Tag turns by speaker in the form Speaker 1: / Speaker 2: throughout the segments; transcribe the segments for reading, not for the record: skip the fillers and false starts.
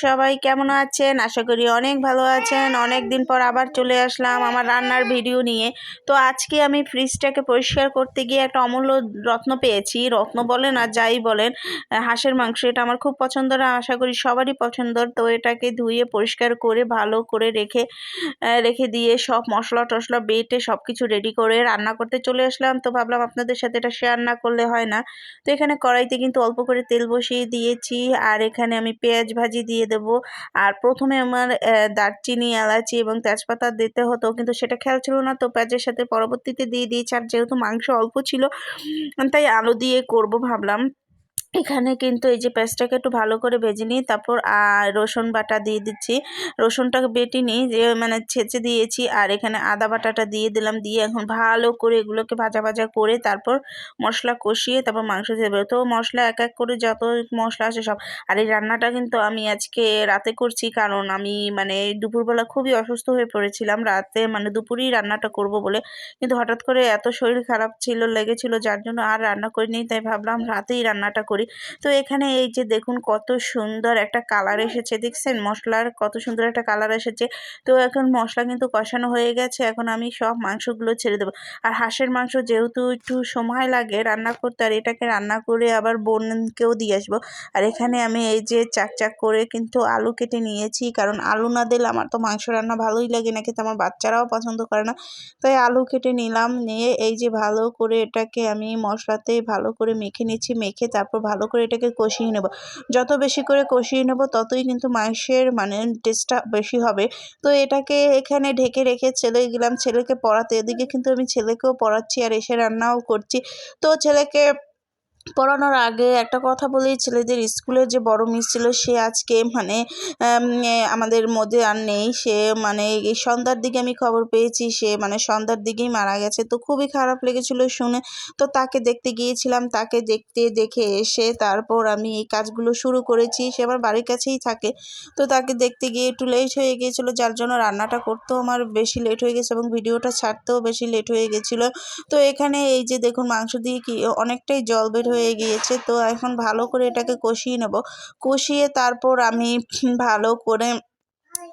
Speaker 1: সবাই কেমন আছেন? আশা করি অনেক ভালো আছেন। অনেক দিন পর আবার চলে আসলাম আমার রান্নার ভিডিও নিয়ে। তো আজকে আমি ফ্রিজটাকে পরিষ্কার করতে গিয়ে একটা অমূল্য রত্ন পেয়েছি। রত্ন বলেন আর যাই বলেন, হাঁসের মাংস এটা আমার খুব পছন্দের, আশা করি সবারই পছন্দের। তো এটাকে ধুয়ে পরিষ্কার করে ভালো করে রেখে দিয়ে সব মশলা টশলা বেটে সব কিছু রেডি করে রান্না করতে চলে আসলাম। তো ভাবলাম আপনাদের সাথে এটা শেয়ার না করলে হয় না। তো এখানে কড়াইতে কিন্তু অল্প করে তেল বসিয়ে দিয়েছি, আর এখানে আমি পেঁয়াজ ভাজি দিয়ে দেবো। আর প্রথমে আমার দারচিনি, এলাচি এবং তেজপাতা দিতে হতো, কিন্তু সেটা খেয়াল ছিল না, তো পেঁয়াজের সাথে পরবর্তীতে দিয়ে দিয়েছি। আর যেহেতু মাংস অল্প ছিল, তাই আলু দিয়ে করব ভাবলাম। এখানে কিন্তু এই যে পেঁয়াজটাকে একটু ভালো করে ভেজে নিই, তারপর রসুন বাটা দিয়ে দিচ্ছি। রসুনটাকে বেটে নিই, যে মানে ছেঁচে দিয়েছি, আর এখানে আদা বাটাটা দিয়ে দিলাম। দিয়ে এখন ভালো করে এগুলোকে ভাজা ভাজা করে তারপর মশলা কষিয়ে তারপর মাংস দেবে। তো মশলা এক এক করে যত মশলা আছে সব। আর এই রান্নাটা কিন্তু আমি আজকে রাতে করছি, কারণ আমি মানে দুপুরবেলা খুবই অসুস্থ হয়ে পড়েছিলাম। রাতে মানে দুপুরেই রান্নাটা করব বলে, কিন্তু হঠাৎ করে এত শরীর খারাপ লেগেছিল, যার জন্য আর রান্না করিনি। তাই ভাবলাম রাতেই রান্নাটা করি। তো এখানে এই যে দেখুন কত সুন্দর একটা কালার এসেছে, দেখছেন মশলার কত সুন্দর একটা কালার এসেছে। তো এখন মশলা কিন্তু কষানো হয়ে গেছে, এখন আমি সব মাংসগুলো ছেড়ে দেবো। আর হাঁসের মাংস যেহেতু একটু সময় লাগে রান্না করতে, আর এটাকে রান্না করে আবার বোনকেও দিয়ে আসবো। আর এখানে আমি এই যে চাক চাক করে কিন্তু আলু কেটে নিয়েছি, কারণ আলু না দিলে আমার তো মাংস রান্না ভালোই লাগে না, কিন্তু আমার বাচ্চারাও পছন্দ করে না। তাই আলু কেটে নিলাম, নিয়ে এই যে ভালো করে এটাকে আমি মশলাতে ভালো করে মেখে নিচ্ছি। মেখে তারপর ভালো করে এটাকে কষিয়ে নেব। যত বেশি করে কষিয়ে নেব ততই কিন্তু মাংসের মানে টেস্টটা বেশি হবে। তো এটাকে এখানে ঢেকে রেখে চলে গেলাম ছেলেকে পড়াতে। এদিকে কিন্তু আমি ছেলেকেও পড়াচ্ছি আর এসে রান্নাও করছি। তো ছেলেকে পড়ানোর আগে একটা কথা বলি, ছেলেদের স্কুলের যে বড় মিস ছিল সে আজকে মানে আমাদের মধ্যে আর নেই। সে মানে এই সন্ধ্যার দিকে আমি খবর পেয়েছি, সে মানে সন্ধ্যার দিকেই মারা গেছে। তো খুবই খারাপ লেগেছিল শুনে। তো তাকে দেখতে গিয়েছিলাম, তাকে দেখে এসে তারপর আমি এই কাজগুলো শুরু করেছি। সে আমার বাড়ির কাছেই থাকে। তো তাকে দেখতে গিয়ে একটু লেট হয়ে গিয়েছিলো, যার জন্য রান্নাটা করতেও আমার বেশি লেট হয়ে গেছে এবং ভিডিওটা ছাড়তেও বেশি লেট হয়ে গেছিলো। তো এখানে এই যে দেখুন মাংস দিয়ে কি অনেকটাই জল বের হয়ে গিয়েছে। তো এখন ভালো করে এটাকে কষিয়ে নেব। কষিয়ে তারপর আমি ভালো করে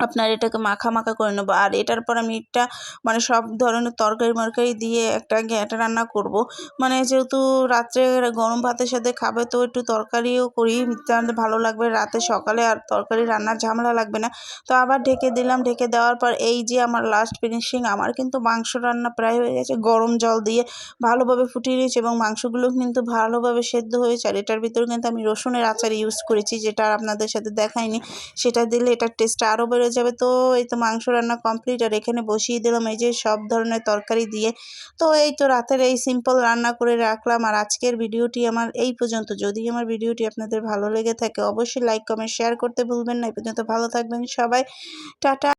Speaker 1: আপনার এটাকে মাখা মাখা করে নেবো। আর এটার পর আমি একটা মানে সব ধরনের তরকারি মরকারি দিয়ে একটা ঘ্যাঁট রান্না করব। মানে যেহেতু রাত্রে গরম ভাতের সাথে খাবে, তো একটু তরকারিও করি, তাহলে ভালো লাগবে রাতে সকালে, আর তরকারি রান্নার ঝামেলা লাগবে না। তো আবার ঢেকে দিলাম। ঢেকে দেওয়ার পর এই যে আমার লাস্ট ফিনিশিং, আমার কিন্তু মাংস রান্না প্রায় হয়ে গেছে। গরম জল দিয়ে ভালোভাবে ফুটিয়ে নিয়েছি এবং মাংসগুলো কিন্তু ভালোভাবে সেদ্ধ হয়েছে। আর এটার ভিতরে কিন্তু আমি রসুনের আচার ইউজ করেছি, যেটা আর আপনাদের সাথে দেখাইনি। সেটা দিলে এটার টেস্টটা আরও বেড়ে যাবে। তো এই তো মাংস রান্না কমপ্লিট, আর এখানে বসিয়ে দিলাম এই যে সব ধরনের তরকারি দিয়ে। তো এই তো রাতের এই সিম্পল রান্না করে রাখলাম। আর আজকের ভিডিওটি আমার এই পর্যন্ত। যদি আমার ভিডিওটি আপনাদের ভালো লেগে থাকে অবশ্যই লাইক কমেন্ট শেয়ার করতে ভুলবেন না। এই পর্যন্ত ভালো থাকবেন সবাই। টাটা।